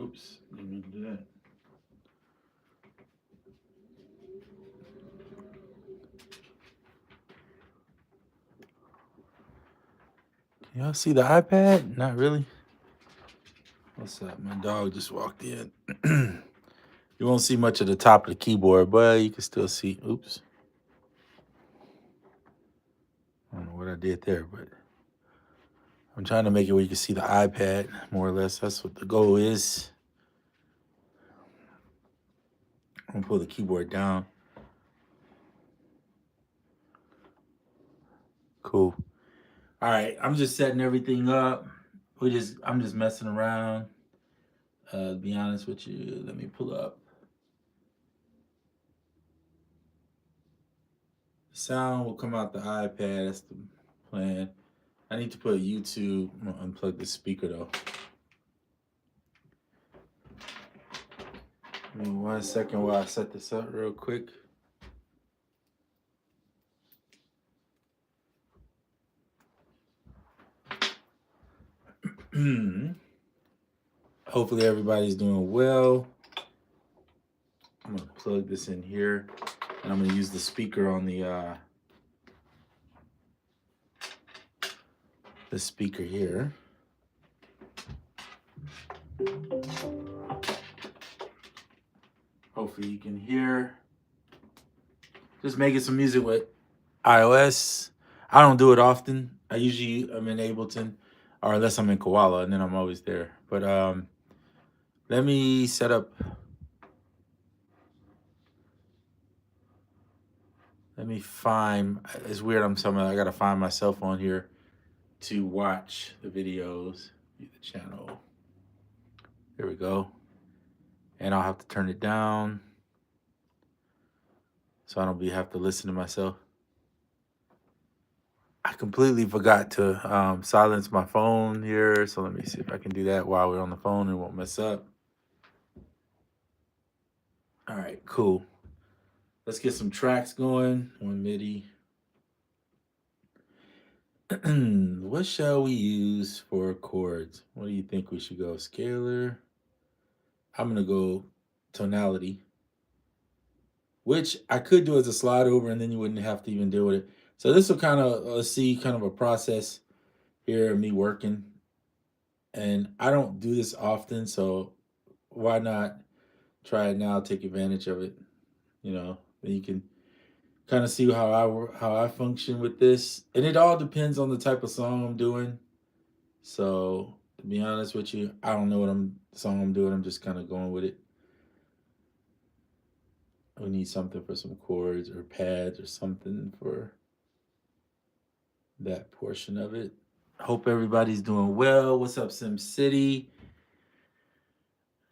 Oops, didn't mean to do that. Can y'all see the iPad? Not really. What's up? My dog just walked in. You won't see much of the top of the keyboard, but you can still see. Oops. I don't know what I did there, but I'm trying to make it where you can see the iPad, more or less. That's what the goal is. I'm gonna pull the keyboard down. Cool. All right, I'm just setting everything up. I'm just messing around. To be honest with you, let me pull up. The sound will come out the iPad. That's the plan. I need to put YouTube. I'm gonna unplug the speaker though. Give me 1 second while I set this up real quick. Hopefully everybody's doing well. I'm gonna plug this in here, and I'm gonna use the speaker on the speaker here. Hopefully you can hear. Just making some music with iOS. I don't do it often. I usually am in Ableton, or unless I'm in Koala, and then I'm always there. But let me set up. Let me find. It's weird. I gotta find my cell phone here to watch the videos. View the channel. There we go. And I'll have to turn it down so I don't have to listen to myself. I completely forgot to silence my phone here. So let me see if I can do that while we're on the phone and won't mess up. All right, cool. Let's get some tracks going on MIDI. What shall we use for chords? What do you think we should go? Scalar? I'm going to go tonality, which I could do as a slide over and then you wouldn't have to even deal with it. So this will kind of see kind of a process here of me working. And I don't do this often, so why not try it now, take advantage of it, then you can kind of see how I function with this. And it all depends on the type of song I'm doing. So to be honest with you, I don't know what song I'm doing. I'm just kind of going with it. We need something for some chords or pads or something for that portion of it. Hope everybody's doing well. What's up, Sim City?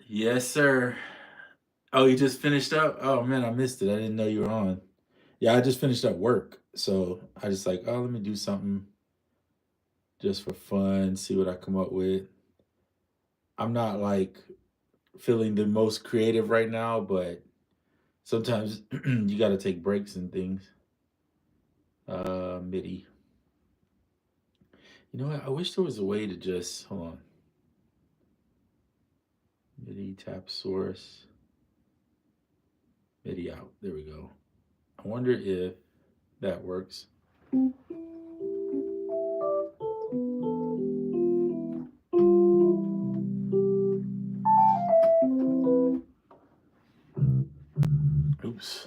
Yes, sir. Oh, you just finished up? Oh man, I missed it. I didn't know you were on. Yeah, I just finished up work. So I just like, oh, let me do something just for fun, see what I come up with. I'm not like feeling the most creative right now, but sometimes you got to take breaks and things. MIDI. You know what? I wish there was a way to just hold on. MIDI tap source. MIDI out. There we go. I wonder if that works. Oops.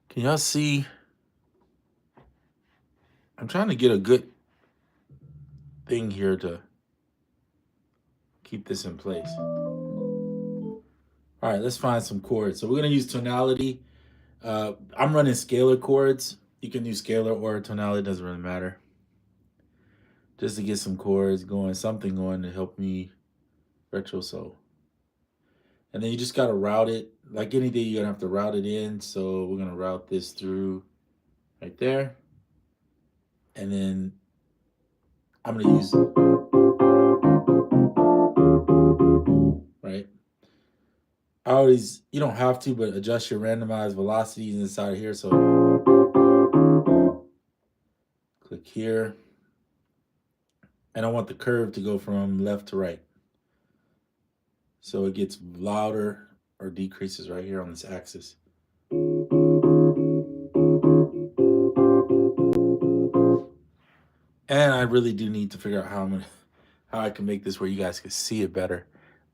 Can y'all see? I'm trying to get a good thing here to keep this in place. All right, let's find some chords. So we're going to use tonality. I'm running scalar chords. You can do scalar or tonality, doesn't really matter. Just to get some chords going, something going to help me retro soul. And then you just got to route it. Like anything, you're going to have to route it in. So we're going to route this through right there. And then I'm going to use, right? You don't have to, but adjust your randomized velocities inside here. So click here. And I want the curve to go from left to right. So it gets louder or decreases right here on this axis. And I really do need to figure out how I can make this where you guys can see it better.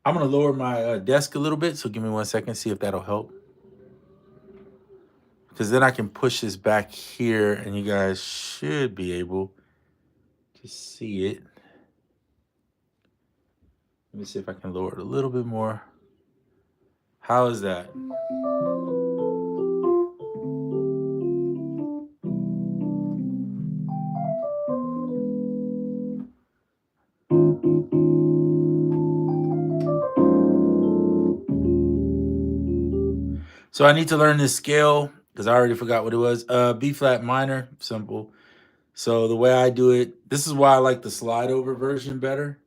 I'm gonna lower my desk a little bit, so give me 1 second, see if that'll help. Because then I can push this back here, and you guys should be able to see it. Let me see if I can lower it a little bit more. How is that? So I need to learn this scale because I already forgot what it was. B flat minor, simple. So the way I do it, this is why I like the slide over version better.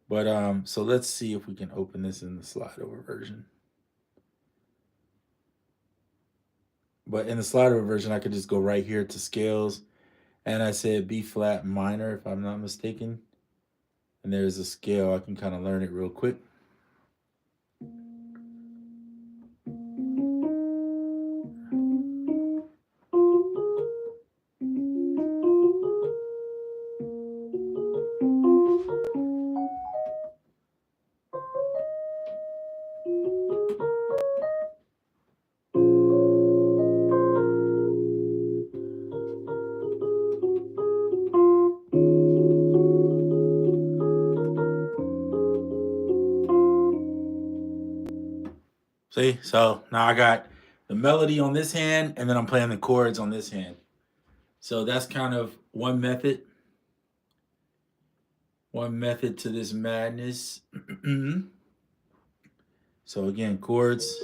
But so let's see if we can open this in the slide over version. But in the slide over version, I could just go right here to scales, and I said B flat minor if I'm not mistaken. And there's a scale. I can kind of learn it real quick. See, so now I got the melody on this hand, and then I'm playing the chords on this hand. So that's kind of one method. One method to this madness. So again, chords.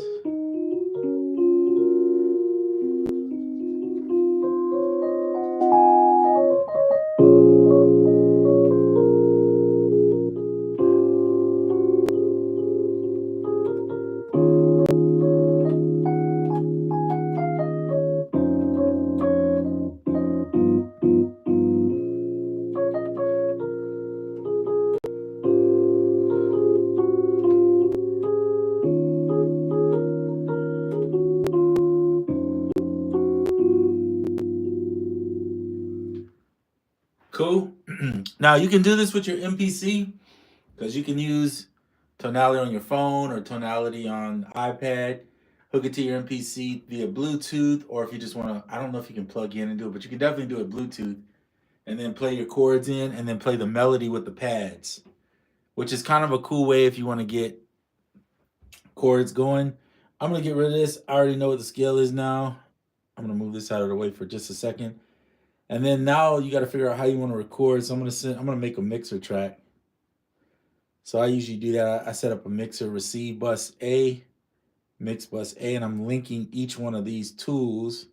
Cool. Now you can do this with your MPC because you can use tonality on your phone or tonality on iPad. Hook it to your MPC via Bluetooth, or if you just want to, I don't know if you can plug in and do it, but you can definitely do it Bluetooth, and then play your chords in, and then play the melody with the pads, which is kind of a cool way if you want to get chords going. I'm gonna get rid of this. I already know what the scale is now. I'm gonna move this out of the way for just a second. And then now you got to figure out how you want to record. So I'm gonna make a mixer track. So I usually do that. I set up a mixer receive bus A, mix bus A, and I'm linking each one of these tools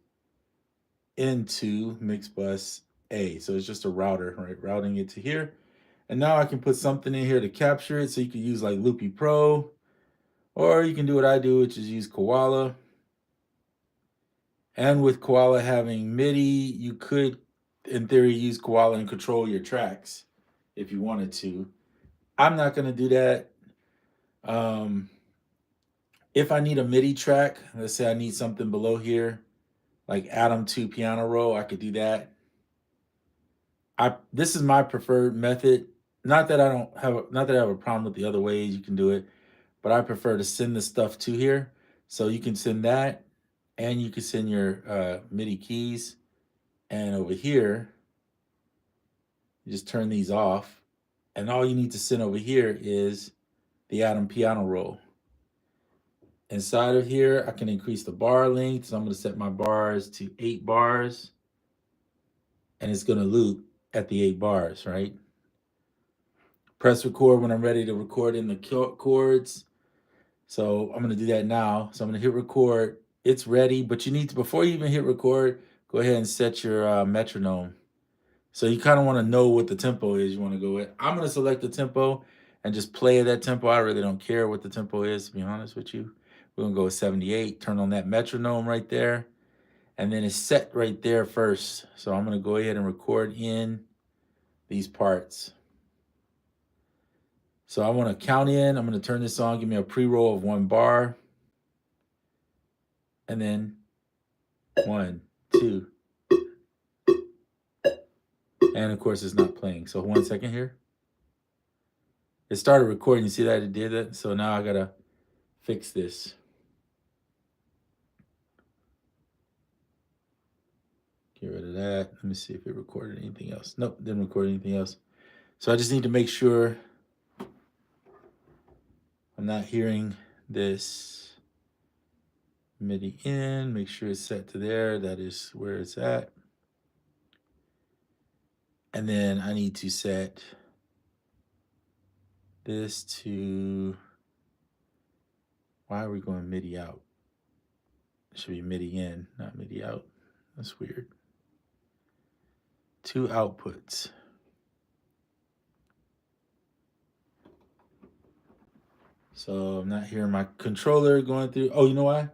into mix bus A. So it's just a router, right? Routing it to here. And now I can put something in here to capture it. So you can use like Loopy Pro, or you can do what I do, which is use Koala. And with Koala having MIDI, you could, in theory, use Koala and control your tracks if you wanted to. I'm not going to do that. Um, if I need a MIDI track, let's say I need something below here, like Atom 2 piano roll, I could do that. This is my preferred method. Not that I have a problem with the other ways you can do it, but I prefer to send the stuff to here. So you can send that, and you can send your MIDI keys. And over here, you just turn these off. And all you need to send over here is the Atom piano roll. Inside of here, I can increase the bar length. So I'm going to set my bars to 8 bars. And it's going to loop at the 8 bars, right? Press record when I'm ready to record in the chords. So I'm going to do that now. So I'm going to hit record. It's ready, but you need to, before you even hit record, go ahead and set your metronome. So you kind of want to know what the tempo is you want to go with. I'm going to select the tempo and just play that tempo. I really don't care what the tempo is, to be honest with you. We're going to go with 78. Turn on that metronome right there. And then it's set right there first. So I'm going to go ahead and record in these parts. So I want to count in. I'm going to turn this on, give me a pre-roll of 1 bar. And then 1, 2. And of course it's not playing. So 1 second here. It started recording. You see that it did that? So now I got to fix this. Get rid of that. Let me see if it recorded anything else. Nope, didn't record anything else. So I just need to make sure I'm not hearing this MIDI in. Make sure it's set to there. That is where it's at. And then I need to set this to, why are we going MIDI out? It should be MIDI in, not MIDI out. That's weird. 2 outputs. So I'm not hearing my controller going through. Oh, you know why?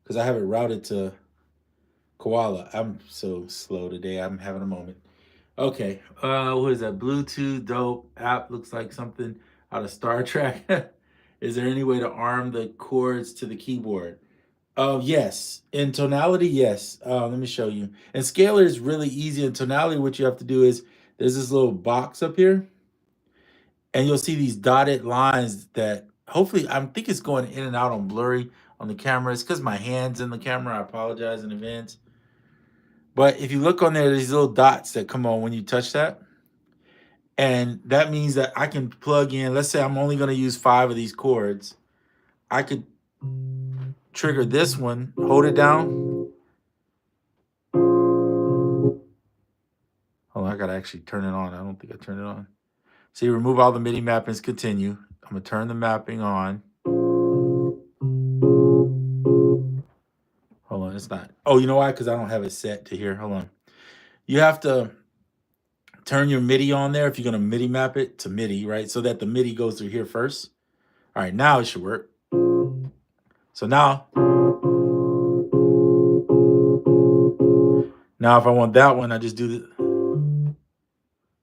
Because I have it routed to Koala. I'm so slow today. I'm having a moment. Okay. What is that? Bluetooth dope app looks like something out of Star Trek. Is there any way to arm the cords to the keyboard? Yes. In tonality, yes. Let me show you. And scalar is really easy. In tonality, what you have to do is there's this little box up here, and you'll see these dotted lines that hopefully I think it's going in and out on blurry on the camera. It's because my hand's in the camera. I apologize in advance. But if you look on there, there's little dots that come on when you touch that. And that means that I can plug in, let's say I'm only going to use 5 of these chords. I could trigger this one, hold it down. Hold on, I got to actually turn it on. I don't think I turned it on. See, remove all the MIDI mappings, continue. I'm going to turn the mapping on. Hold on, it's not. Oh, you know why? Because I don't have it set to here. Hold on. You have to turn your MIDI on there if you're going to MIDI map it to MIDI, right? So that the MIDI goes through here first. All right, now it should work. So now if I want that one, I just do the.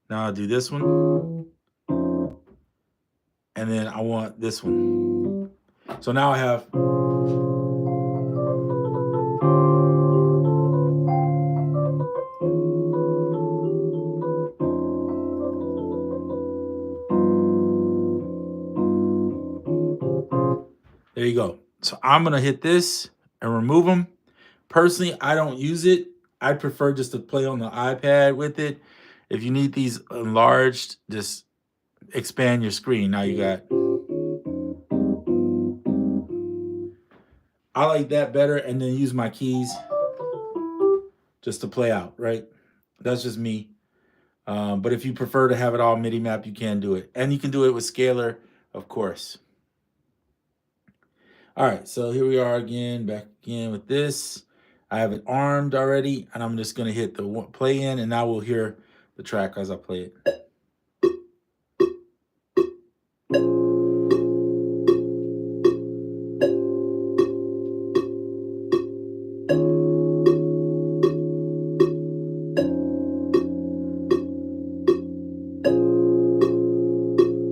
Now I'll do this one. And then I want this one. So now I have. There you go. So I'm going to hit this and remove them. Personally, I don't use it. I prefer just to play on the iPad with it. If you need these enlarged, just expand your screen. Now you got. I like that better, and then use my keys just to play out, right? That's just me. But if you prefer to have it all MIDI map, you can do it. And you can do it with scalar, of course. All right, so here we are again, back again with this. I have it armed already, and I'm just going to hit the play in, and now we'll hear the track as I play it.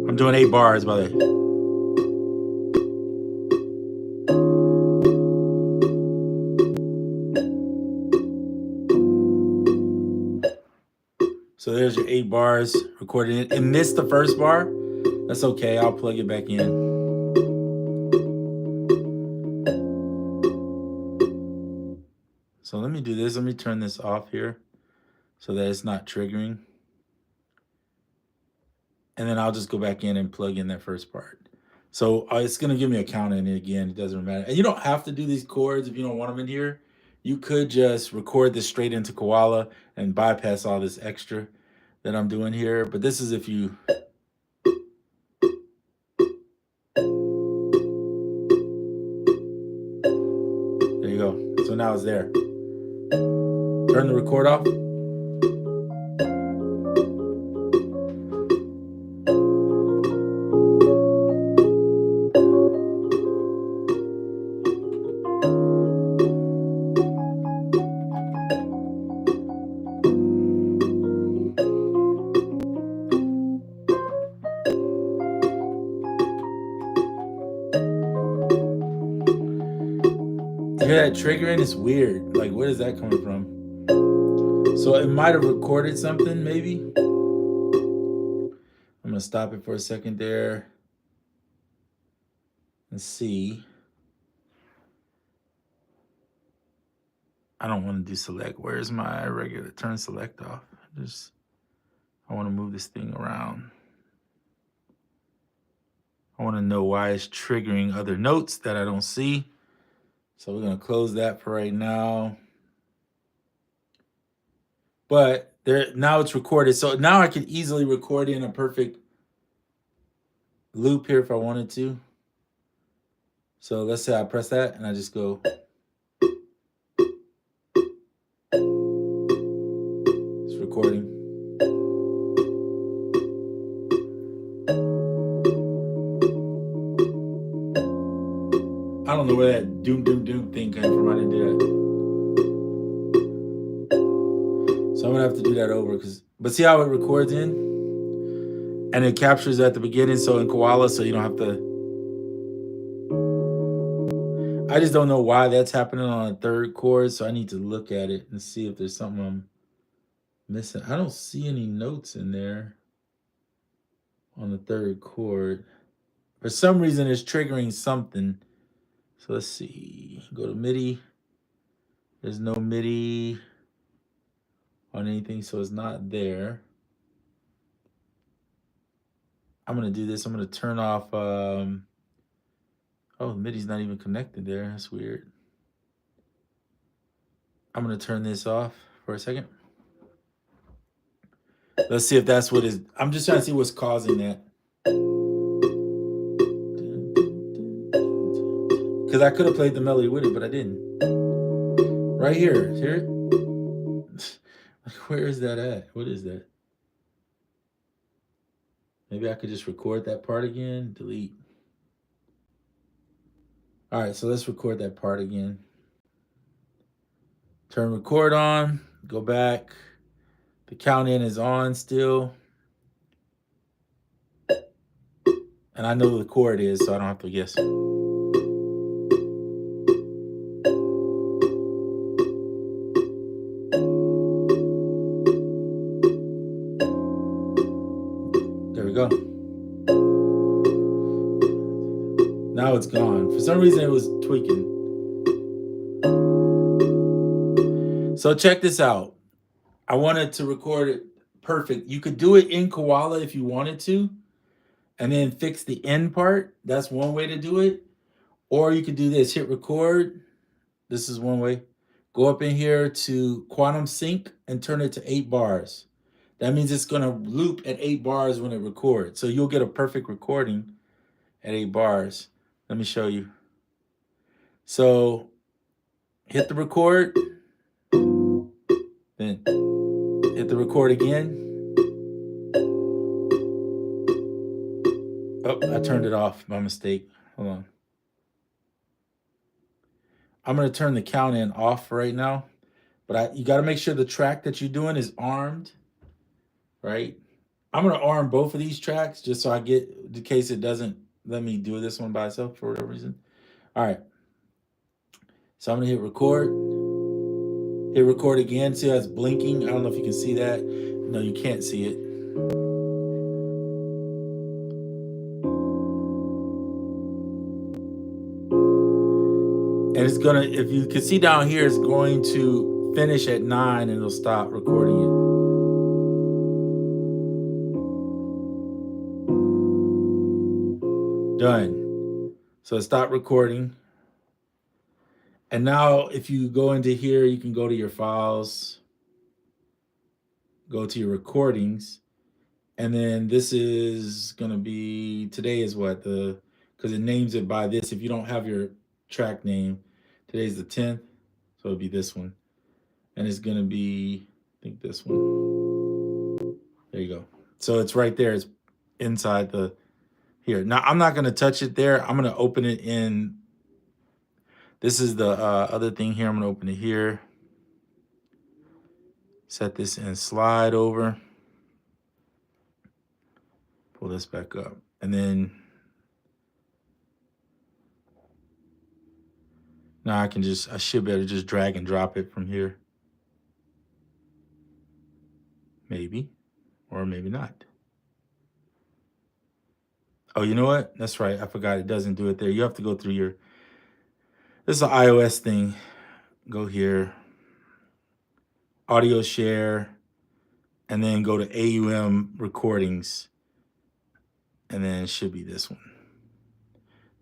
I'm doing 8 bars, by the way. So there's your 8 bars recorded in. And missed the first bar. That's okay. I'll plug it back in. So let me do this. Let me turn this off here so that it's not triggering. And then I'll just go back in and plug in that first part. So it's going to give me a count in it again. It doesn't matter. And you don't have to do these chords if you don't want them in here. You could just record this straight into Koala and bypass all this extra that I'm doing here. But this is if you. There you go. So now it's there. Turn the record off. hear that triggering? It's weird. Like, where is that coming from? So it might have recorded something, maybe. I'm gonna stop it for a second there and see. I don't want to do select. Where's my regular turn select off? I want to move this thing around. I want to know why it's triggering other notes that I don't see. So we're gonna close that for right now. But there now it's recorded. So now I can easily record in a perfect loop here if I wanted to. So let's say I press that and I just go. It's recording. I don't know where that doom doom doom thing came from. I didn't do that. So I'm gonna have to do that over but see how it records in? And it captures at the beginning, so in Koala, so you don't have to. I just don't know why that's happening on a third chord, so I need to look at it and see if there's something I'm missing. I don't see any notes in there on the third chord. For some reason, it's triggering something. So let's see. Go to MIDI. There's no MIDI on anything, so it's not there. I'm gonna do this. I'm gonna turn off. Oh, MIDI's not even connected there. That's weird. I'm gonna turn this off for a second. Let's see if that's what is. I'm just trying to see what's causing that. Because I could have played the melody with it, but I didn't. Right here. Hear it? Like, where is that at? What is that? Maybe I could just record that part again. Delete. All right, so let's record that part again. Turn record on. Go back. The count in is on still. And I know the chord is, so I don't have to guess. There we go. Now it's gone. For some reason, it was tweaking. So check this out. I wanted to record it perfect. You could do it in Koala if you wanted to, and then fix the end part. That's one way to do it. Or you could do this, hit record. This is one way. Go up in here to quantum sync and turn it to 8 bars. That means it's gonna loop at 8 bars when it records. So you'll get a perfect recording at 8 bars. Let me show you. So hit the record, then hit the record again. Oh, I turned it off by mistake. Hold on. I'm gonna turn the count in off right now, but you gotta make sure the track that you're doing is armed, right? I'm gonna arm both of these tracks just so I get, in case it doesn't let me do this one by itself for whatever reason. All right. So I'm gonna hit record. Hit record again. See how it's blinking? I don't know if you can see that. No, you can't see it. And it's gonna, if you can see down here, it's going to finish at 9 and it'll stop recording it. Done. So it stopped recording. And now if you go into here, you can go to your files, go to your recordings, and then this is gonna be, today is what, because it names it by this. If you don't have your track name, today's the 10th, so it'll be this one. And it's gonna be, I think this one. There you go. So it's right there, it's inside the, here. Now I'm not gonna touch it there. I'm gonna open it in, this is the other thing here. I'm gonna open it here. Set this in slide over. Pull this back up. And then Now I should be able to just drag and drop it from here. Maybe, or maybe not. Oh, you know what? That's right. I forgot it doesn't do it there. You have to go through this is an iOS thing. Go here, audio share, and then go to AUM recordings. And then it should be this one.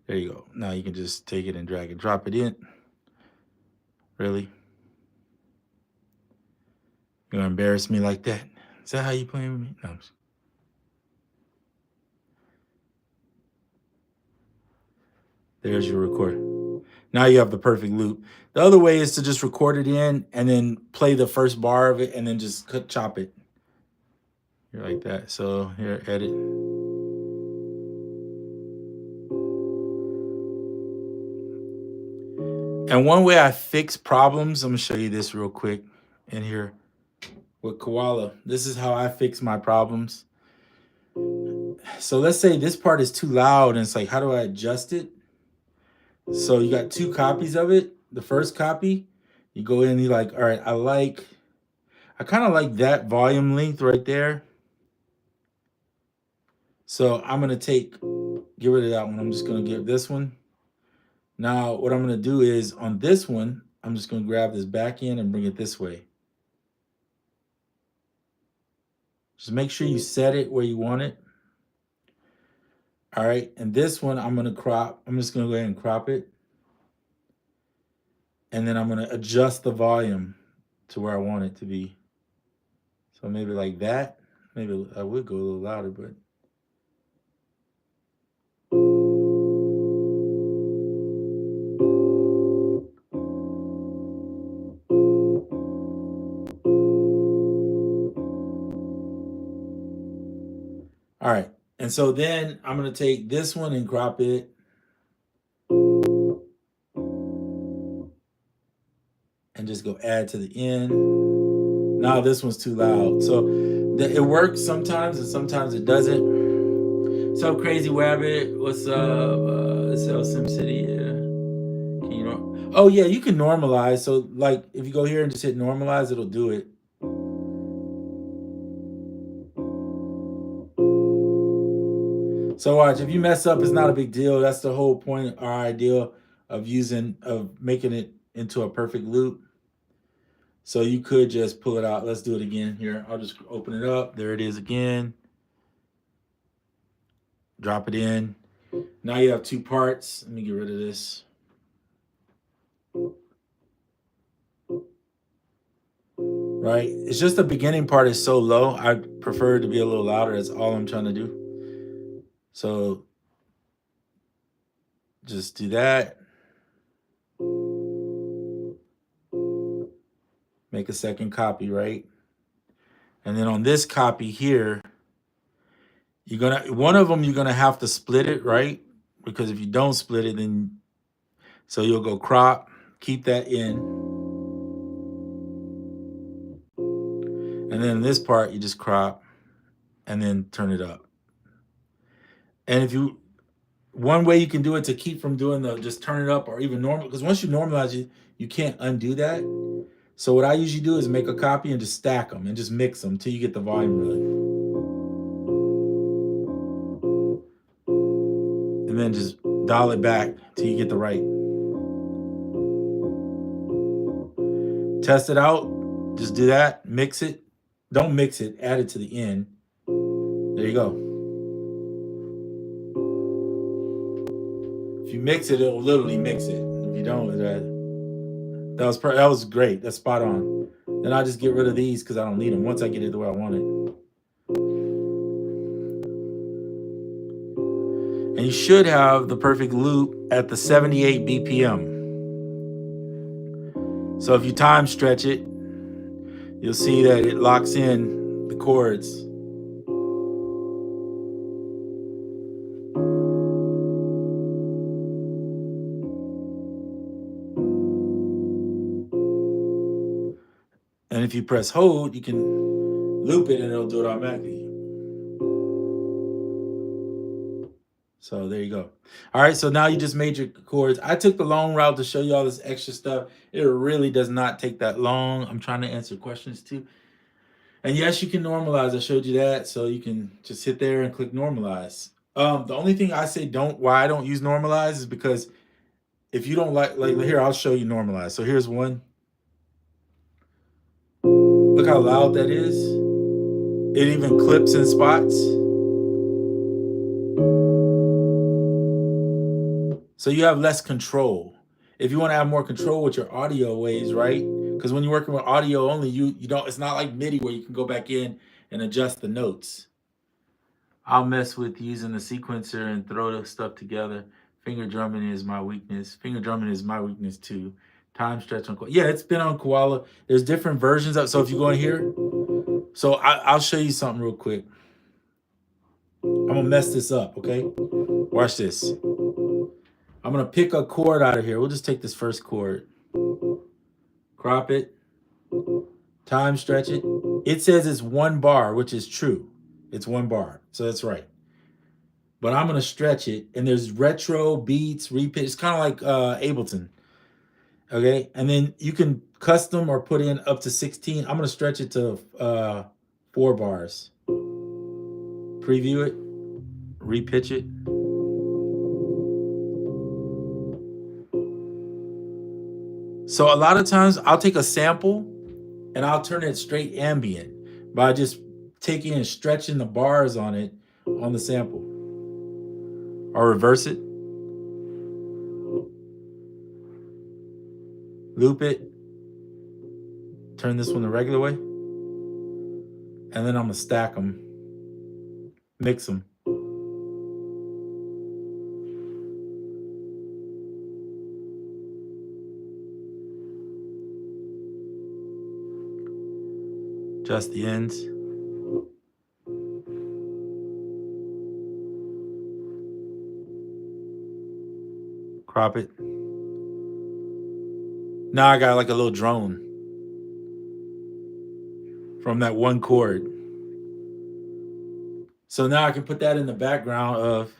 There you go. Now you can just take it and drag and drop it in. Really? You're gonna embarrass me like that? Is that how you playing with me? No. There's your record. Now you have the perfect loop. The other way is to just record it in and then play the first bar of it and then just chop it. You're like that. So here, edit. And one way I fix problems, I'm gonna show you this real quick in here with Koala. This is how I fix my problems. So let's say this part is too loud and it's like, how do I adjust it? So you got two copies of it. The first copy, you go in and you're like, all right, I kind of like that volume length right there. So I'm gonna get rid of that one. I'm just gonna give this one. Now what I'm gonna do is on this one, I'm just gonna grab this back end and bring it this way. Just make sure you set it where you want it. All right, and this one I'm gonna crop. I'm just gonna go ahead and crop it. And then I'm gonna adjust the volume to where I want it to be. So maybe like that. Maybe I would go a little louder, but all right. And so then I'm gonna take this one and crop it. And just go add to the end. Now this one's too loud. So it works sometimes and sometimes it doesn't. What's up, Crazy Wabbit? What's up? It's El SimCity. Yeah. Can you oh yeah, you can normalize. So like if you go here and just hit normalize, it'll do it. So watch, if you mess up, it's not a big deal. That's the whole point, our idea of making it into a perfect loop. So you could just pull it out. Let's do it again here. I'll just open it up. There it is again. Drop it in. Now you have two parts. Let me get rid of this. Right? It's just the beginning part is so low. I prefer it to be a little louder. That's all I'm trying to do. So just do that. Make a second copy, right? And then on this copy here, one of them you're gonna have to split it, right? Because if you don't split it, then so you'll go crop, keep that in. And then this part you just crop and then turn it up. And one way you can do it to keep from doing just turn it up or even normal, because once you normalize it, you can't undo that. So what I usually do is make a copy and just stack them and just mix them until you get the volume really. And then just dial it back till you get the right. Test it out. Just do that. Mix it. Don't mix it. Add it to the end. There you go. If you mix it, it'll literally mix it. If you don't, that was great. That's spot on. Then I just get rid of these because I don't need them once I get it the way I want it. And you should have the perfect loop at the 78 BPM. So if you time stretch it, you'll see that it locks in the chords. And if you press hold, you can loop it and it'll do it automatically. So there you go. All right, so now you just made your chords. I took the long route to show you all this extra stuff. It really does not take that long. I'm trying to answer questions too. And yes, you can normalize. I showed you that. So you can just hit there and click normalize. The only thing I say why I don't use normalize is because if you don't like here, I'll show you normalize. So here's one. Look how loud that is. It even clips in spots. So you have less control. If you want to have more control with your audio waves, right? Because when you're working with audio only, you don't. It's not like MIDI where you can go back in and adjust the notes. I'll mess with using the sequencer and throw the stuff together. Finger drumming is my weakness. Finger drumming is my weakness too. Time stretch on Koala. Yeah, it's been on Koala. There's different versions of. So if you go in here, so I'll show you something real quick. I'm gonna mess this up, okay? Watch this. I'm gonna pick a chord out of here. We'll just take this first chord. Crop it. Time stretch it. It says it's 1 bar, which is true. It's 1 bar, so that's right. But I'm gonna stretch it, and there's retro, beats, repitch. It's kind of like Ableton. Okay, and then you can custom or put in up to 16. I'm gonna stretch it to 4 bars. Preview it, repitch it. So a lot of times I'll take a sample and I'll turn it straight ambient by just taking and stretching the bars on it on the sample. Or reverse it. Loop it. Turn this one the regular way. And then I'm gonna stack them. Mix them. Adjust the ends. Crop it. Now I got like a little drone from that one chord. So now I can put that in the background of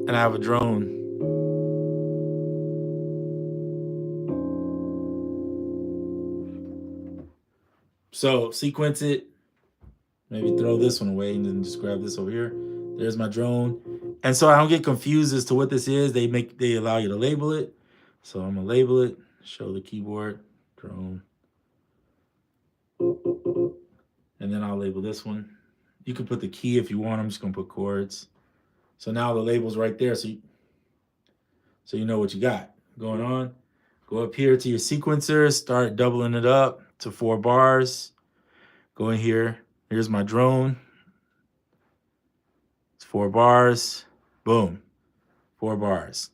and I have a drone. So sequence it. Maybe throw this one away and then just grab this over here. There's my drone. And so I don't get confused as to what this is. They allow you to label it. So I'm gonna label it, show the keyboard, drone. And then I'll label this one. You can put the key if you want. I'm just gonna put chords. So now the label's right there. So you know what you got going on. Go up here to your sequencer, start doubling it up to 4 bars. Go in here. Here's my drone. It's 4 bars. Boom. 4 bars.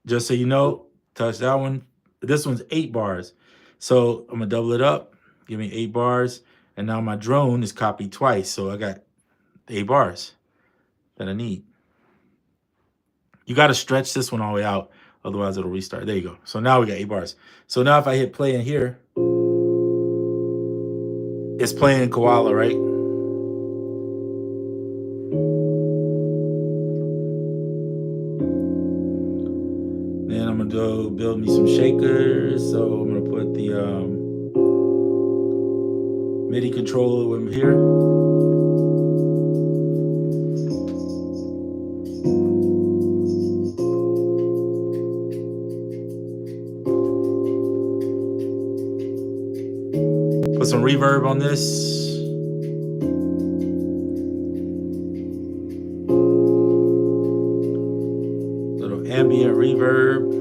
Just so you know, touch that one. This one's 8 bars. So I'm gonna double it up, give me 8 bars. And now my drone is copied twice. So I got 8 bars that I need. You got to stretch this one all the way out. Otherwise it'll restart. There you go. So now we got 8 bars. So now if I hit play in here, it's playing in Koala, right? Then I'm gonna go build me some shakers. So I'm gonna put the MIDI controller with me here. Put some reverb on this. Little ambient reverb.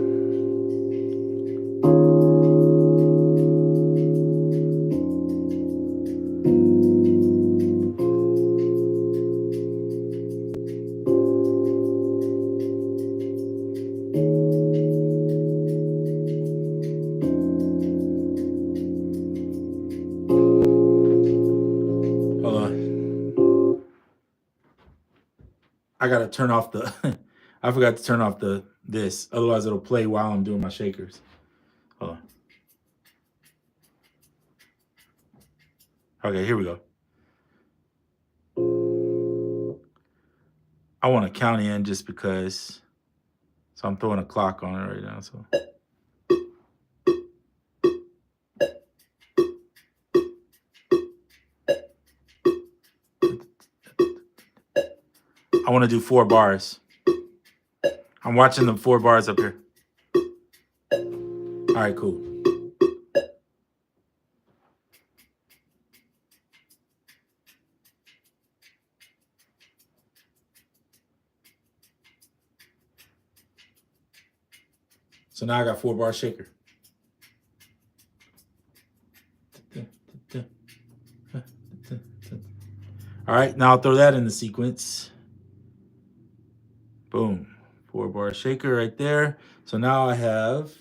I gotta turn off the I forgot to turn off this, otherwise it'll play while I'm doing my shakers. Hold on. Okay, here we go. I want to count in just because. So I'm throwing a clock on it right now. So I want to do 4 bars. I'm watching the 4 bars up here. All right, cool. So now I got 4 bar shaker. All right, now I'll throw that in the sequence. Boom. 4 bar shaker right there. So now I have,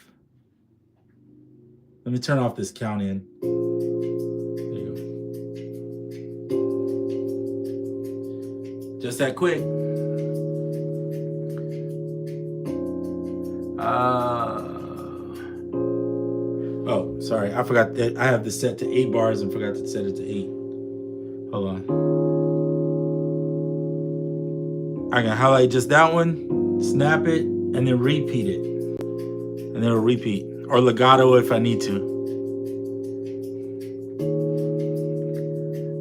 let me turn off this count in. There you go. Just that quick. Oh, sorry. I forgot that I have this set to 8 bars and forgot to set it to 8. Hold on. I can highlight just that one, snap it, and then repeat it. And then it'll repeat. Or legato if I need to.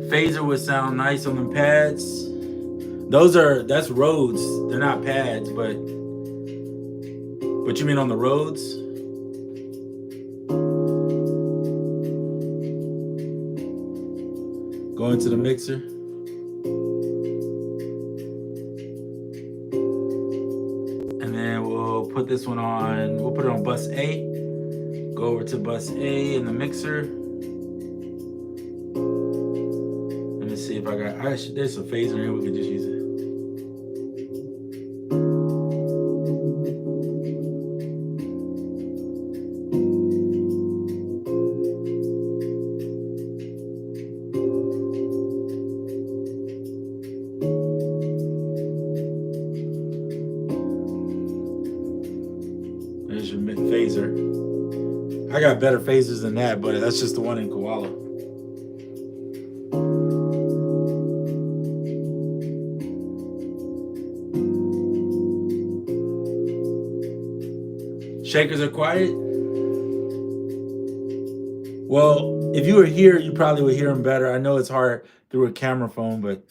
Phaser would sound nice on them pads. That's Rhodes. They're not pads, but you mean on the Rhodes? Go into the mixer. And then we'll put this one on, we'll put it on bus A. Go over to bus A in the mixer. Let me see if I got, there's some phaser in here, we could just use it. There's your mid phaser. I got better phasers than that, but that's just the one in Koala. Shakers are quiet. Well, if you were here, you probably would hear them better. I know it's hard through a camera phone, but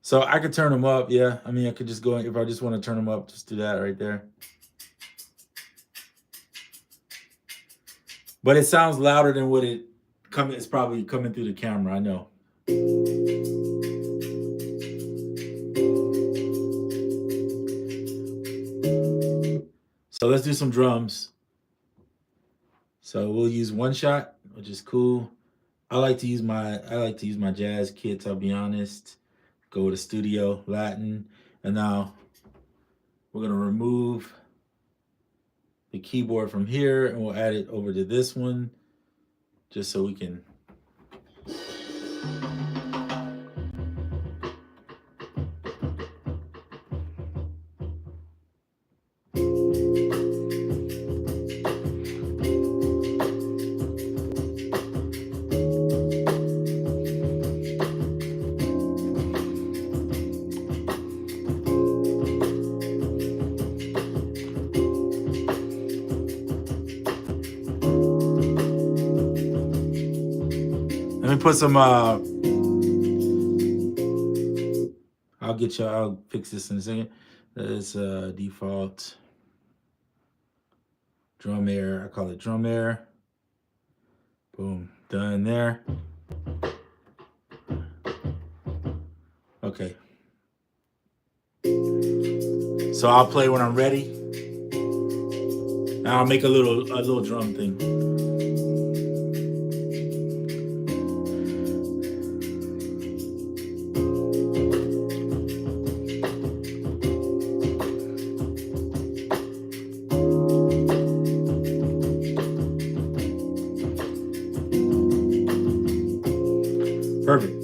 so I could turn them up. Yeah, I mean, I could just go if I just want to turn them up, just do that right there. But it sounds louder than what it's probably coming through the camera. I know. So let's do some drums. So we'll use one shot, which is cool. I like to use my jazz kits, I'll be honest. Go to Studio, Latin, and now we're gonna remove the keyboard from here and we'll add it over to this one just so we can. Let me put some, I'll fix this in a second. That is default drum air. I call it drum air. Boom, done there. Okay. So I'll play when I'm ready. Now I'll make a little drum thing. Perfect.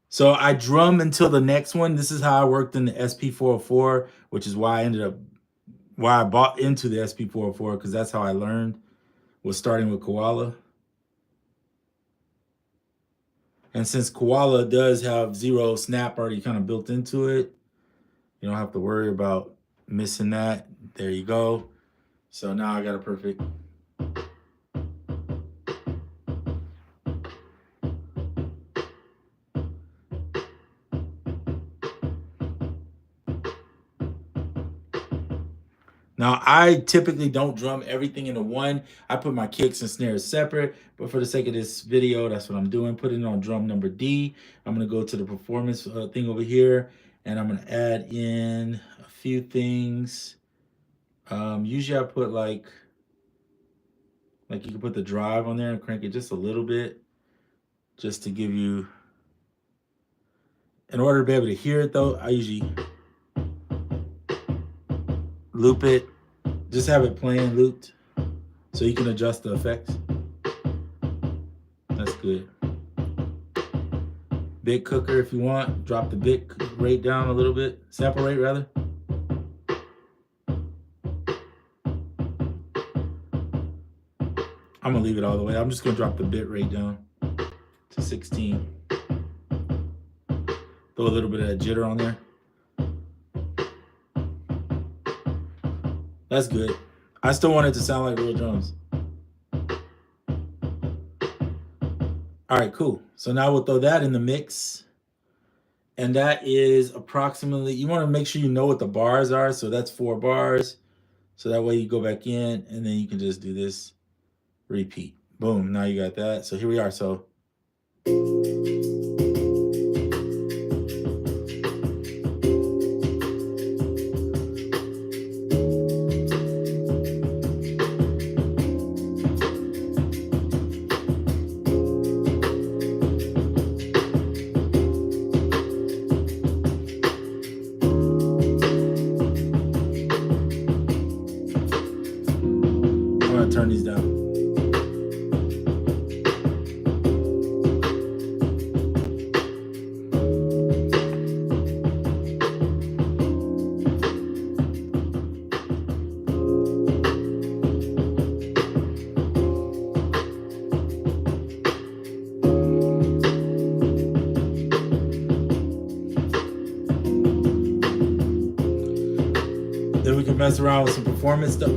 So I drum until the next one. This is how I worked in the SP404, which is why I bought into the SP404, because that's how I learned, was starting with Koala. And since Koala does have zero snap already kind of built into it, you don't have to worry about missing that. There you go. So now I got a perfect. Now, I typically don't drum everything into one. I put my kicks and snares separate, but for the sake of this video, that's what I'm doing. Putting it on drum number D. I'm gonna go to the performance thing over here, and I'm gonna add in a few things. Usually I put like you can put the drive on there and crank it just a little bit, just to give you, in order to be able to hear it though, I usually loop it, just have it playing looped, so you can adjust the effects. That's good. Bit cooker if you want. Drop the bit rate down a little bit. Sample rate rather. I'm gonna leave it all the way. I'm just gonna drop the bit rate down to 16. Throw a little bit of that jitter on there. That's good. I still want it to sound like real drums. All right, cool. So now we'll throw that in the mix. And that is approximately, you want to make sure you know what the bars are. So that's 4 bars. So that way you go back in and then you can just do this repeat. Boom, now you got that. So here we are. So I'm gonna turn these down. Then we can mess around with some performance stuff.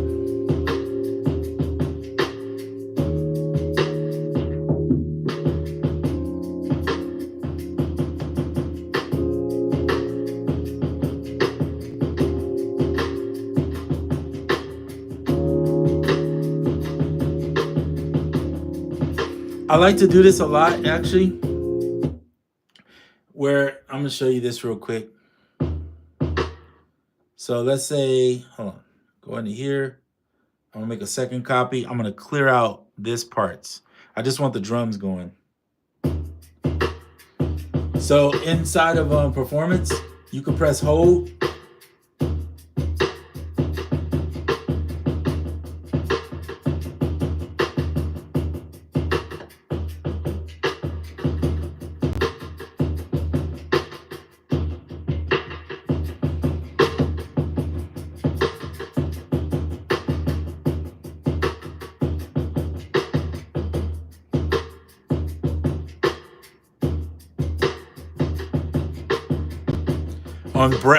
I like to do this a lot, actually, where I'm gonna show you this real quick. So let's say, hold on, go into here. I'm gonna make a second copy. I'm gonna clear out this parts. I just want the drums going. So inside of performance, you can press hold.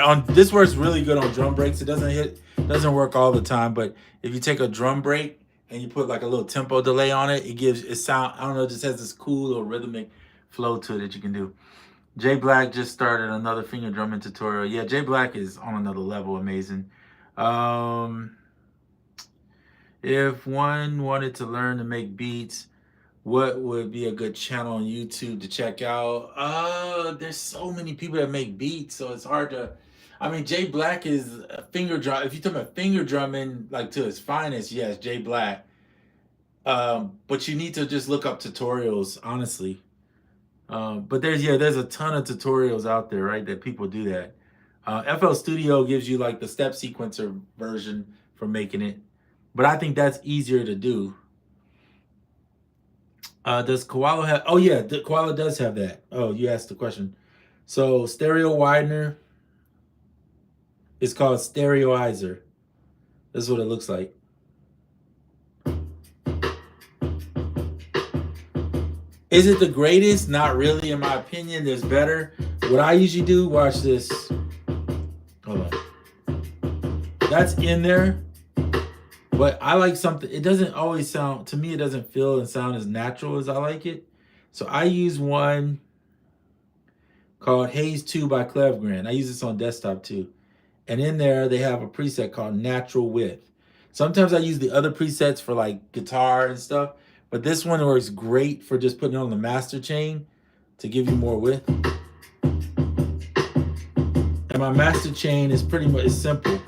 On this works really good on drum breaks. It doesn't work all the time, but if you take a drum break and you put like a little tempo delay on it, it gives it sound, I don't know, it just has this cool little rhythmic flow to it that you can do. Jay Black just started another finger drumming tutorial. Yeah, Jay Black is on another level, amazing. If one wanted to learn to make beats, what would be a good channel on YouTube to check out? There's so many people that make beats, so it's hard to. I mean, Jay Black is a finger drum. If you talk about finger drumming, like to its finest, yes, Jay Black. But you need to just look up tutorials, honestly. But there's a ton of tutorials out there, right? That people do that. FL Studio gives you like the step sequencer version for making it, but I think that's easier to do. Does Koala have? Oh yeah, the Koala does have that. Oh, you asked the question. So stereo widener is called Stereoizer. This is what it looks like. Is it the greatest? Not really, in my opinion. There's better. What I usually do, watch this. Hold on. That's in there, but I like something. It doesn't always sound, to me, it doesn't feel and sound as natural as I like it. So I use one called Haze 2 by Clevgren. I use this on desktop too. And in there, they have a preset called Natural Width. Sometimes I use the other presets for like guitar and stuff, but this one works great for just putting it on the master chain to give you more width. And my master chain is pretty much simple.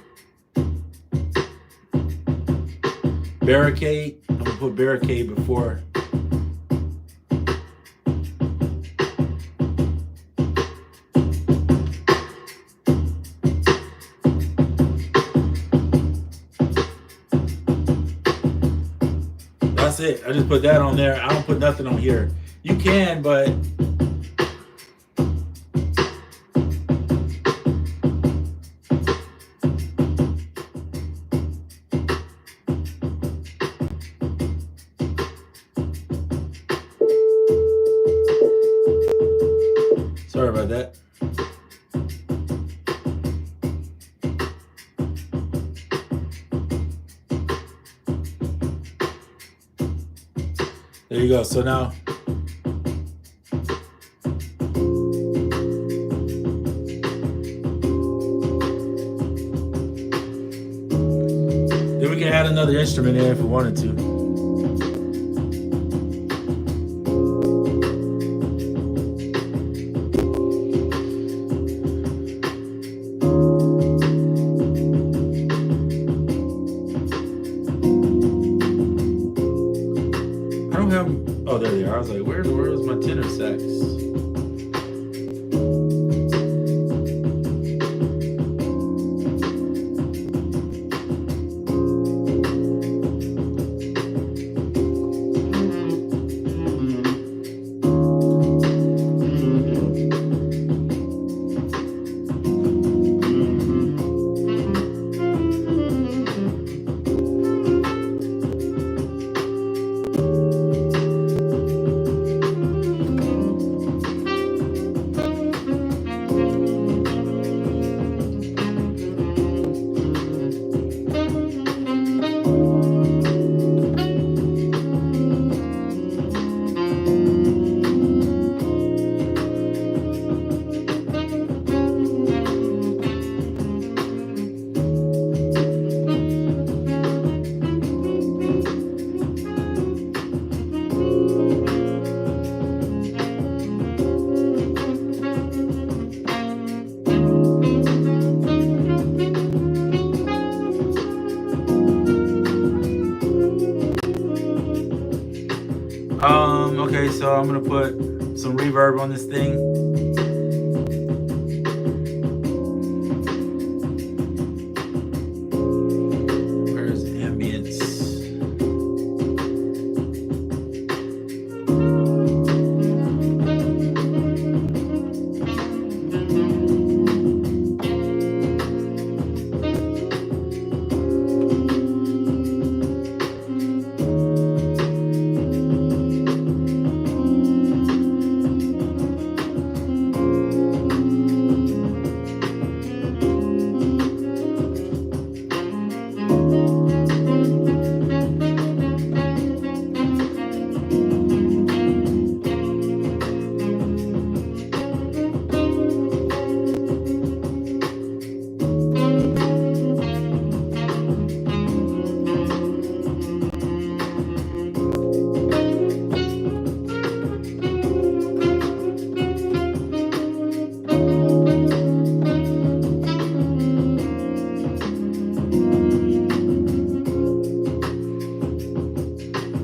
Barricade, I'm gonna put barricade before. That's it. I just put that on there. I don't put nothing on here. You can, but sorry about that. There you go. So now, then we can add another instrument in if we wanted to. I don't have, oh, there they are. I was like, where is my tenor sax? Okay, so I'm gonna put some reverb on this thing. Where's ambience?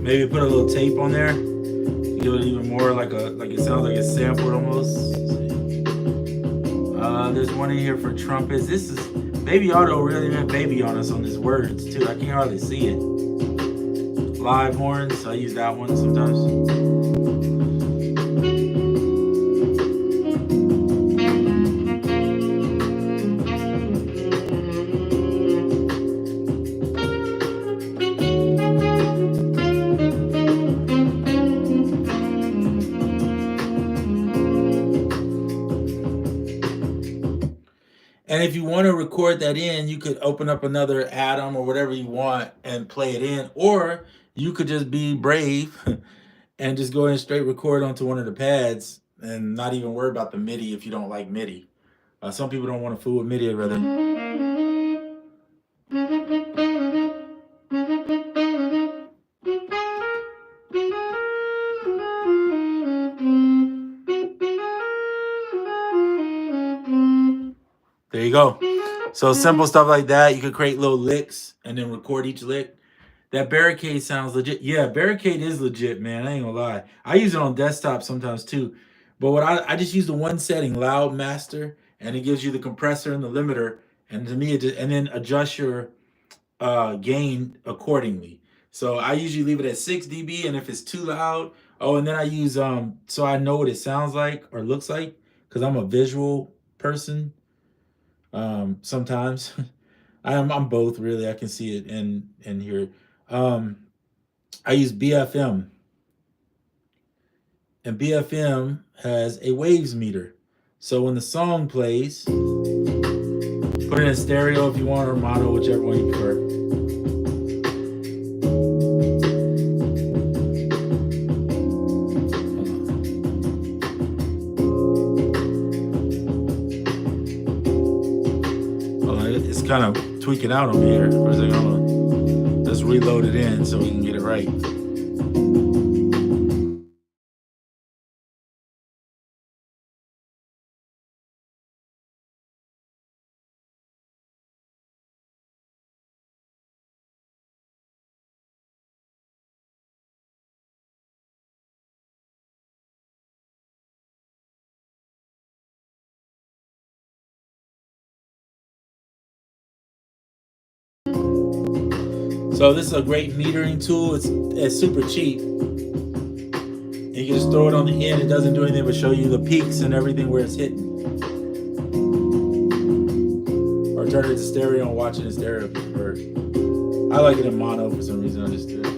Maybe put a little tape on there, give it even more like it sounds like it's sampled almost. There's one in here for trumpets. This is Baby Auto really went baby on us on these words too. I can't hardly see it. Live horns, I use that one sometimes. And if you want to record that in, you could open up another Atom or whatever you want and play it in, or you could just be brave and just go in and straight record onto one of the pads and not even worry about the MIDI if you don't like MIDI. Some people don't want to fool with MIDI, rather. There you go. So simple stuff like that. You could create little licks and then record each lick. That barricade sounds legit. Yeah, barricade is legit, man. I ain't gonna lie. I use it on desktop sometimes too. But what I just use the one setting, loud master, and it gives you the compressor and the limiter. And to me, it just, and then adjust your gain accordingly. So I usually leave it at 6 dB, and if it's too loud, oh, and then I use so I know what it sounds like or looks like because I'm a visual person. Sometimes I'm both really. I can see it and hear it. I use BFM, and BFM has a waves meter. So when the song plays, put it in stereo if you want, or mono, whichever one you prefer. It's kind of tweaking out on me here. For a second, let's reload it in so we can get it right. So this is a great metering tool. It's super cheap. And you can just throw it on the end. It doesn't do anything but show you the peaks and everything where it's hitting. Or turn it to stereo and watch it in stereo if you prefer. I like it in mono for some reason. I just do it.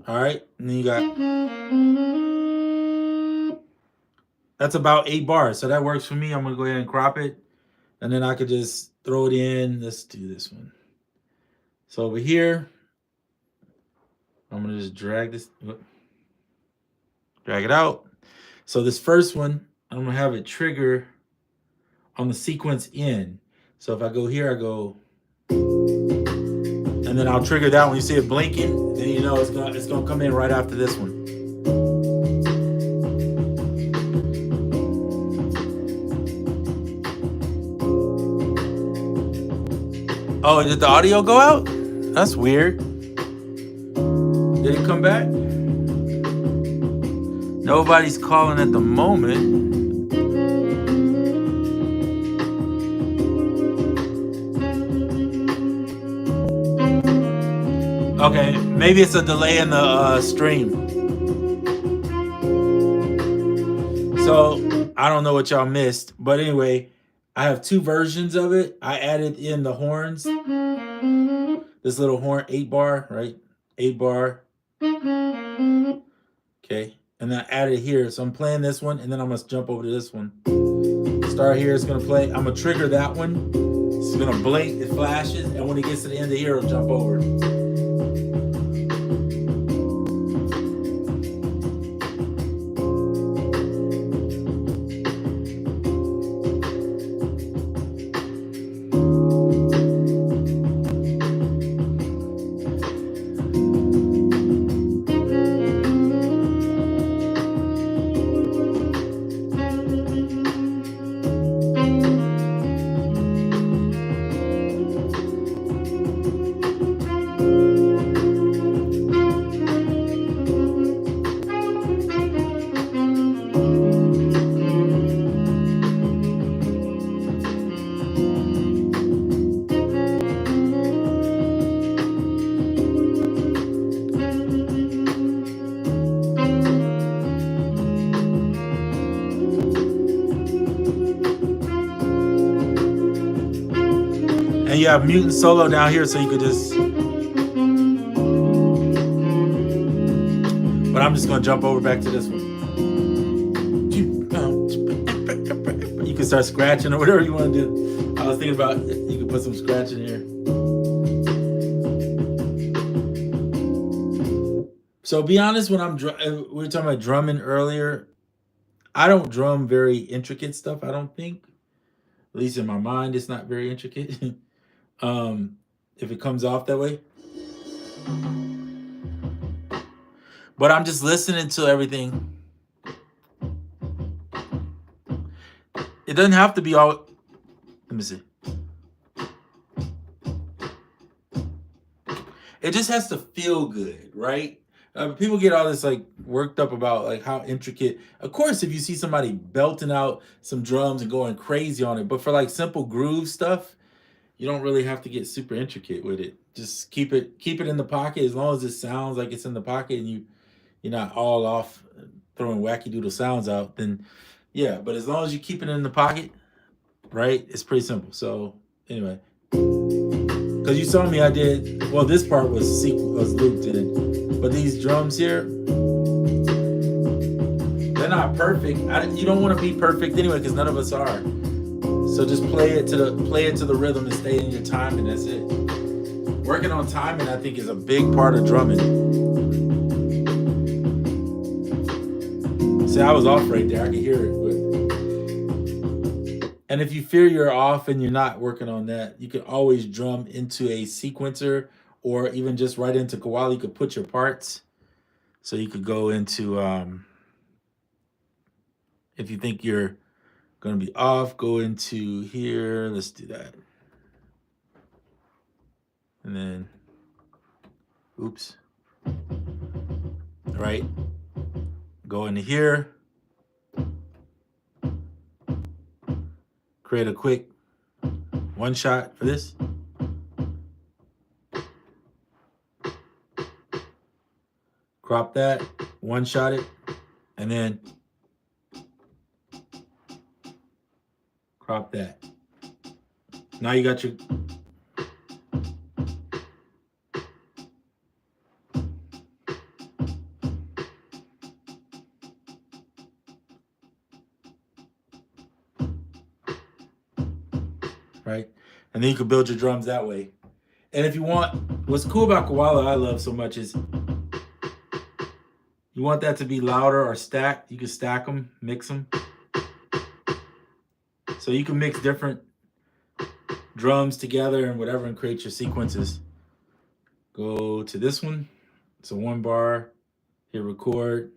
All right, and then you got, that's about 8 bars. So that works for me. I'm gonna go ahead and crop it. And then I could just throw it in. Let's do this one. So over here, I'm gonna just drag it out. So this first one, I'm gonna have it trigger on the sequence in. So if I go here, I go, and then I'll trigger that one. You see it blinking, then you know it's gonna come in right after this one. Oh, did the audio go out? That's weird. Did it come back? Nobody's calling at the moment. Okay, maybe it's a delay in the stream. So I don't know what y'all missed, but anyway, I have 2 versions of it. I added in the horns. This little horn, 8 bar, right? 8 bar. Okay, and then I added it here. So I'm playing this one, and then I'm gonna jump over to this one. Start here, it's gonna play. I'm gonna trigger that one. It's gonna blink, it flashes, and when it gets to the end of here, it'll jump over. And you have mute and solo down here, so you could just. But I'm just gonna jump over back to this one. You can start scratching or whatever you want to do. I was thinking about you can put some scratch in here. So be honest, when we were talking about drumming earlier, I don't drum very intricate stuff. I don't think, at least in my mind, it's not very intricate. If it comes off that way, but I'm just listening to everything. It doesn't have to be all. Let me see. It just has to feel good, right? People get all this like worked up about like how intricate. Of course, if you see somebody belting out some drums and going crazy on it, but for like simple groove stuff, you don't really have to get super intricate with it. Just keep it in the pocket as long as it sounds like it's in the pocket and you're not all off throwing wacky doodle sounds out. Then yeah, but as long as you keep it in the pocket, right? It's pretty simple. So anyway. Because you saw me, I did. Well, this part was looped in, but these drums here, they're not perfect. You don't want to be perfect anyway, because none of us are. So just play it to the rhythm and stay in your time, and that's it. Working on timing, I think, is a big part of drumming. See, I was off right there. I could hear it, but. And if you fear you're off and you're not working on that, you can always drum into a sequencer or even just right into Koala. You could put your parts. So you could go into, if you think you're going to be off, go into here. Let's do that. And then, oops. All right. Go into here. Create a quick one shot for this. Crop that, one shot it, and then crop that. Now you got your right? And then you can build your drums that way. And if you want, what's cool about Koala I love so much is you want that to be louder or stacked, you can stack them, mix them. So you can mix different drums together and whatever and create your sequences. Go to this one. It's a 1 bar. Hit record.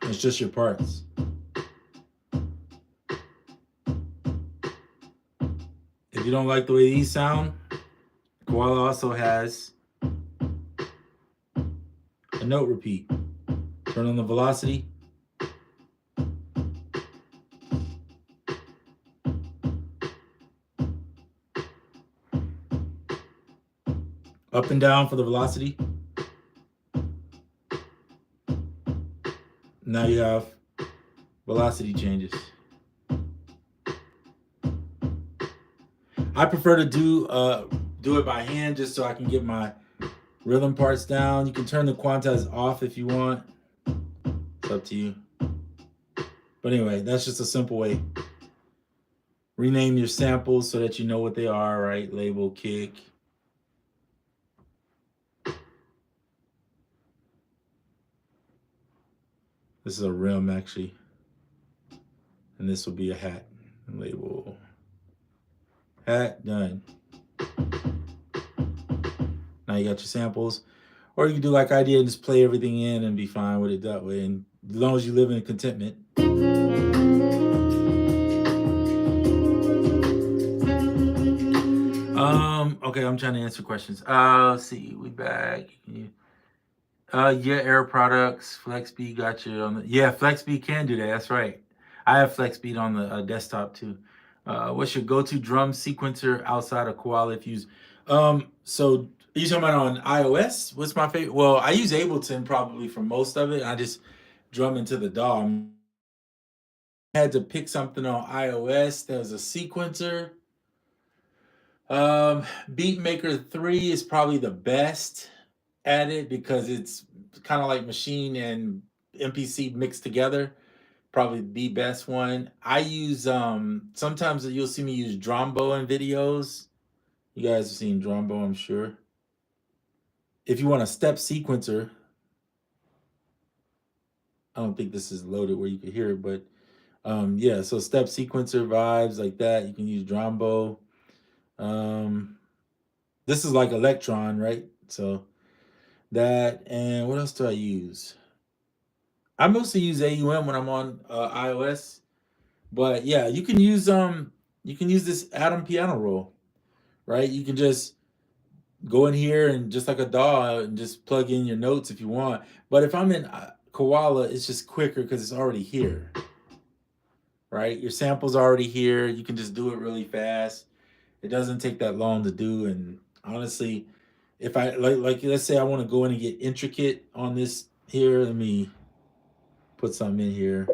It's just your parts. If you don't like the way these sound, Koala also has a note repeat. Turn on the velocity. Up and down for the velocity. Now you have velocity changes. I prefer to do it by hand just so I can get my rhythm parts down. You can turn the quantize off if you want. It's up to you. But anyway, that's just a simple way. Rename your samples so that you know what they are, right? Label, kick. This is a rim, actually. And this will be a hat. Label. Hat, done. Now you got your samples. Or you can do like I did and just play everything in and be fine with it that way. And as long as you live in contentment. Okay, I'm trying to answer questions. Let's see, we back. Yeah, Air Products, FlexSpeed got you on the. Yeah, FlexSpeed can do that. That's right. I have FlexSpeed on the desktop too. What's your go-to drum sequencer outside of Koala if you use? So are you talking about on iOS? What's my favorite? Well, I use Ableton probably for most of it. I just drum into the DAW. I had to pick something on iOS that was a sequencer. Um, Beatmaker 3 is probably the best at it because it's kind of like machine and MPC mixed together. Probably the best one. I use sometimes you'll see me use Drumbo in videos. You guys have seen Drumbo, I'm sure. If you want a step sequencer, I don't think this is loaded where you can hear it, but yeah, so step sequencer vibes like that. You can use Drumbo. Um, this is like Electron, right? So that, and what else do I use? I mostly use AUM when I'm on iOS, but yeah, you can use this Atom piano roll, right? You can just go in here and just like a DAW and just plug in your notes if you want. But if I'm in Koala, it's just quicker because it's already here, right? Your sample's already here. You can just do it really fast. It doesn't take that long to do. And honestly, if I like let's say I want to go in and get intricate on this here, let me put something in here.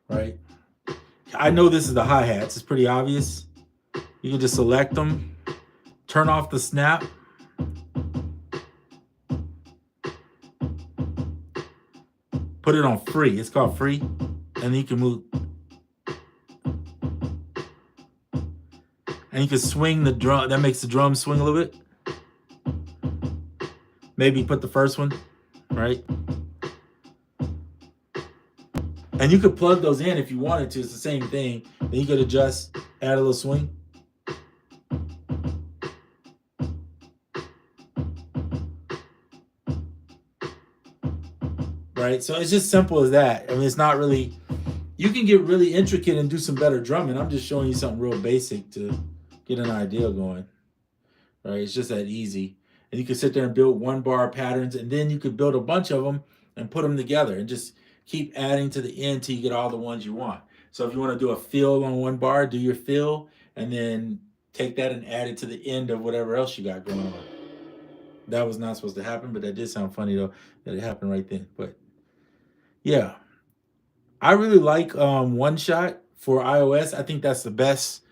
Right? I know this is the hi-hats. It's pretty obvious. You can just select them, turn off the snap, put it on free. It's called free. And you can move. And you can swing the drum. That makes the drum swing a little bit. Maybe put the first one, right? And you could plug those in if you wanted to. It's the same thing. Then you could adjust, add a little swing. Right? So it's just simple as that. I mean, it's not really, you can get really intricate and do some better drumming. I'm just showing you something real basic to get an idea going. Right? It's just that easy. And you can sit there and build one bar patterns, and then you could build a bunch of them and put them together and just keep adding to the end till you get all the ones you want. So if you want to do a fill on one bar, do your fill, and then take that and add it to the end of whatever else you got going on. That was not supposed to happen, but that did sound funny though that it happened right then. But yeah, I really like One Shot for iOS. I think that's the best.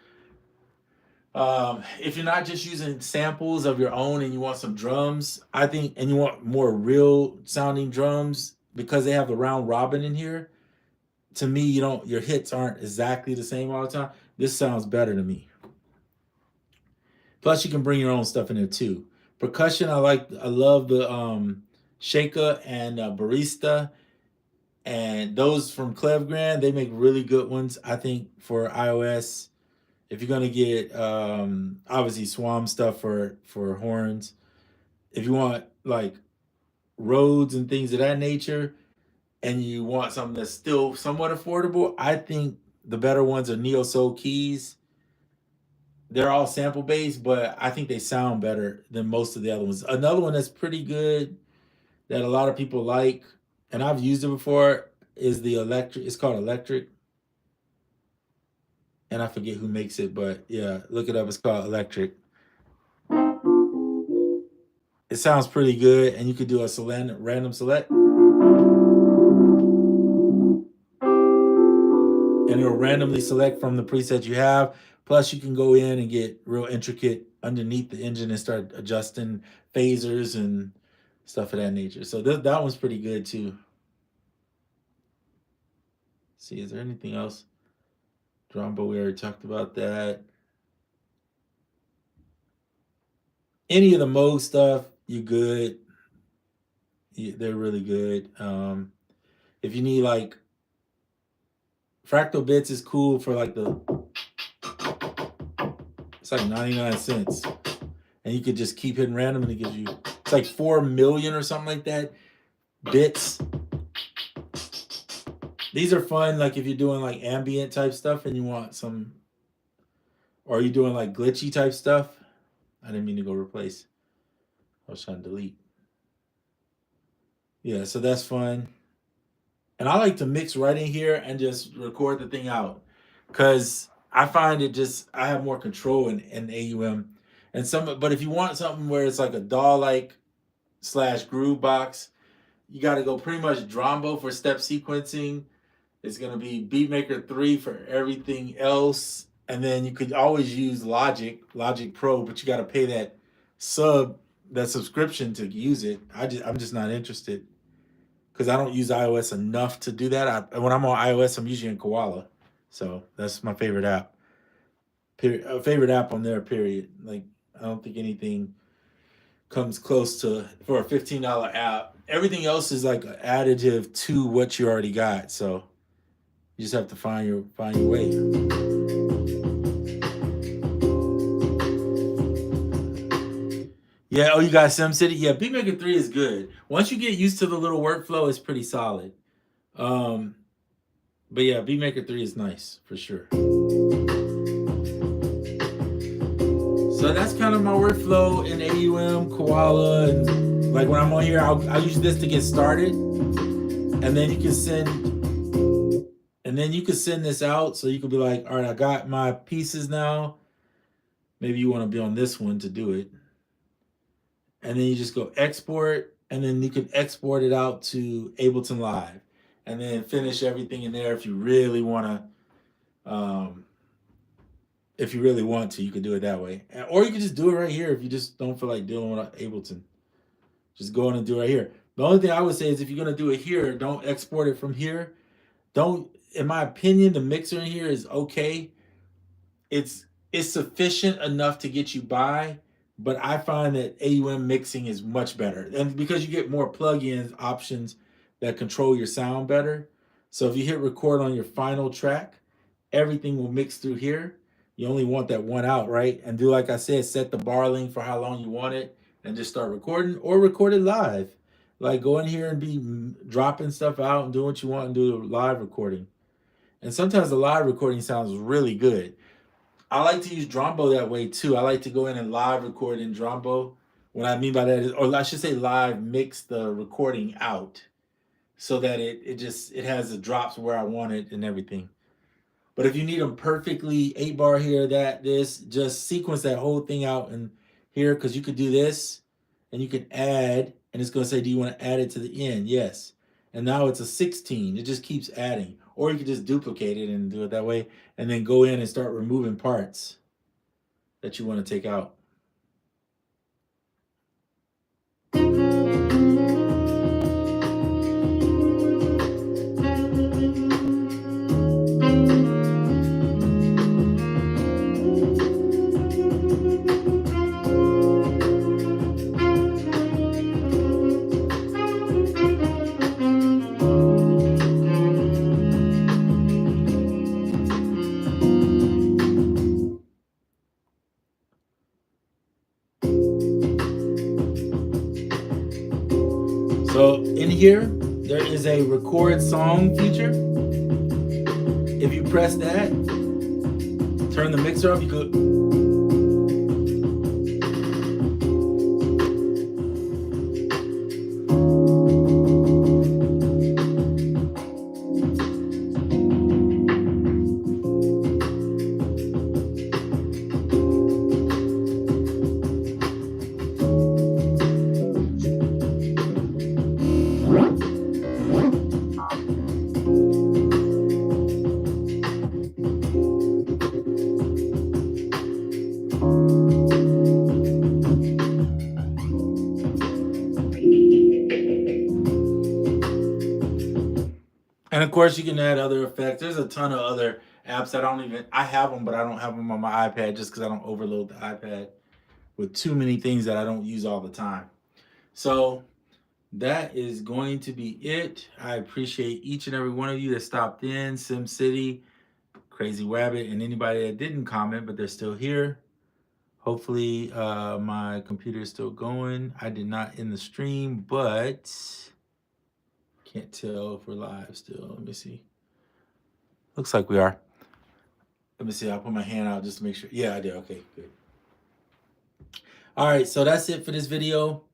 If you're not just using samples of your own and you want some drums, I think, and you want more real sounding drums because they have the round robin in here. To me, you don't, your hits aren't exactly the same all the time. This sounds better to me. Plus, you can bring your own stuff in there too. Percussion, I love the Shaker and Barista, and those from Clevgran. They make really good ones, I think, for iOS. If you're gonna get obviously Swam stuff for horns, if you want like roads and things of that nature, and you want something that's still somewhat affordable, I think the better ones are Neo Soul Keys. They're all sample based, but I think they sound better than most of the other ones. Another one that's pretty good that a lot of people like, and I've used it before, is the electric. It's called Electric, and I forget who makes it, but yeah, look it up. It's called Electric. It sounds pretty good, and you could do a random select, and it'll randomly select from the preset you have. Plus, you can go in and get real intricate underneath the engine and start adjusting phasers and stuff of that nature. So that one's pretty good too. Let's see, is there anything else? Drumbo, we already talked about that. Any of the Moog stuff, you good. They're really good. If you need like fractal bits is cool for like it's like 99 cents. And you could just keep hitting random and it gives you, it's like 4 million or something like that bits. These are fun, like if you're doing like ambient type stuff and you want some, or you're doing like glitchy type stuff. I didn't mean to go replace. I was trying to delete. Yeah, so that's fun. And I like to mix right in here and just record the thing out, because I find it just I have more control in AUM. And some, but if you want something where it's like a DAW like slash groove box, you got to go pretty much Drombo for step sequencing. It's gonna be Beatmaker 3 for everything else, and then you could always use Logic Pro, but you got to pay that subscription to use it. I'm just not interested, because I don't use iOS enough to do that. When I'm on iOS, I'm usually in Koala, so that's my favorite app. Favorite app on there. Period. Like, I don't think anything comes close to, for a $15 app. Everything else is like an additive to what you already got. So you just have to find your way. Yeah. Oh, you got SimCity. Yeah, Beatmaker 3 is good. Once you get used to the little workflow, it's pretty solid. Um, but yeah, Beatmaker 3 is nice for sure. So that's kind of my workflow in AUM, Koala, and like when I'm on here, I'll use this to get started, and then you can send this out. So you could be like, all right, I got my pieces now. Maybe you want to be on this one to do it, and then you just go export, and then you can export it out to Ableton Live, and then finish everything in there if you really want to. If you really want to, you could do it that way, or you could just do it right here if you just don't feel like dealing with Ableton. Just go on and do it right here. The only thing I would say is if you're gonna do it here, don't export it from here. Don't, in my opinion, the mixer in here is okay. It's it's sufficient enough to get you by, but I find that AUM mixing is much better, and because you get more plugins options that control your sound better. So if you hit record on your final track, everything will mix through here. You only want that one out, right? And do like I said, set the bar length for how long you want it, and just start recording or record it live. Like, go in here and be dropping stuff out and do what you want and do a live recording. And sometimes the live recording sounds really good. I like to use Drombo that way too. I like to go in and live record in Drombo. What I mean by that is, or I should say, live mix the recording out so that it has the drops where I want it and everything. But if you need them perfectly 8 bar here, that this, just sequence that whole thing out and here, because you could do this and you can add, and it's going to say, do you want to add it to the end? Yes. And now it's a 16. It just keeps adding. Or you could just duplicate it and do it that way, and then go in and start removing parts that you want to take out. So in here, there is a record song feature. If you press that, turn the mixer off, you could. And of course, you can add other effects. There's a ton of other apps that I have them, but I don't have them on my iPad just because I don't overload the iPad with too many things that I don't use all the time. So that is going to be it. I appreciate each and every one of you that stopped in, SimCity, Crazy Rabbit, and anybody that didn't comment, but they're still here. Hopefully, my computer is still going. I did not end the stream, but can't tell if we're live still. Let me see. Looks like we are. Let me see. I'll put my hand out just to make sure. Yeah, I did. Okay, good. All right, so that's it for this video.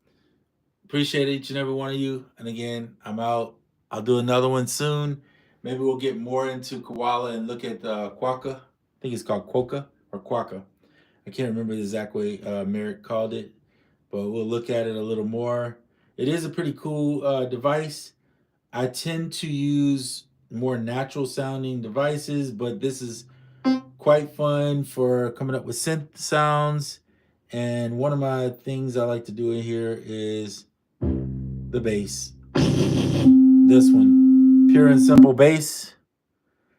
Appreciate each and every one of you. And again, I'm out. I'll do another one soon. Maybe we'll get more into koala and look at quokka. I think it's called quokka or quokka. I can't remember the exact way Merrick called it, but we'll look at it a little more. It is a pretty cool device. I tend to use more natural sounding devices, but this is quite fun for coming up with synth sounds. And one of my things I like to do in here is the bass. This one, pure and simple bass.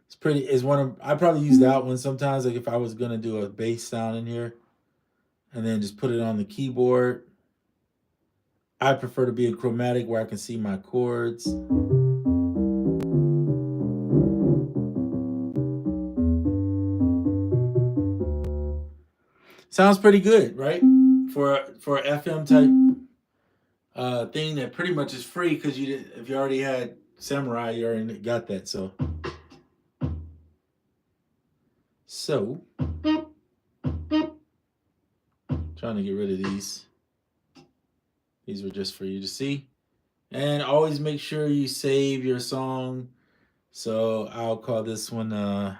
It's pretty. Is one of I probably use that one sometimes. Like if I was gonna do a bass sound in here, and then just put it on the keyboard. I prefer to be a chromatic where I can see my chords. Sounds pretty good, right? For a FM type thing that pretty much is free because if you already had Samurai, you already got that. So trying to get rid of these. These were just for you to see. And always make sure you save your song. So I'll call this one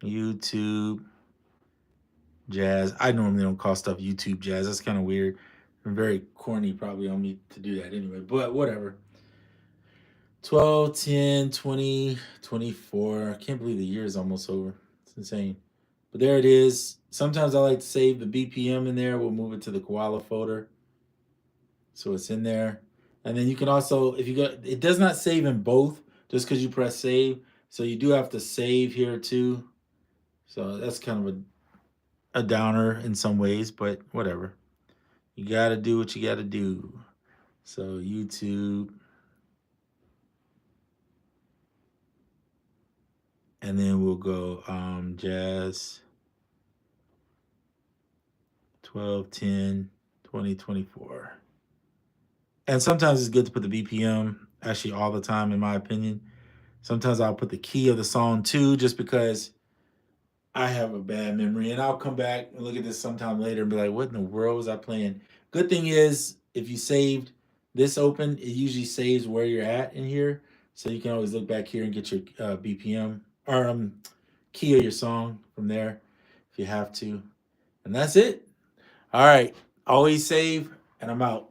YouTube Jazz. I normally don't call stuff YouTube Jazz. That's kind of weird. And very corny probably on me to do that anyway. But whatever. 12, 10, 20, 24. I can't believe the year is almost over. It's insane. But there it is. Sometimes I like to save the BPM in there. We'll move it to the koala folder. So it's in there. And then you can also, if you go, it does not save in both just because you press save. So you do have to save here too. So that's kind of a downer in some ways, but whatever. You got to do what you got to do. So YouTube. And then we'll go jazz 12, 10, 20, 24. And sometimes it's good to put the BPM, actually all the time in my opinion. Sometimes I'll put the key of the song too, just because I have a bad memory. And I'll come back and look at this sometime later and be like, what in the world was I playing? Good thing is, if you saved this open, it usually saves where you're at in here. So you can always look back here and get your BPM or key of your song from there if you have to. And that's it. All right. Always save, and I'm out.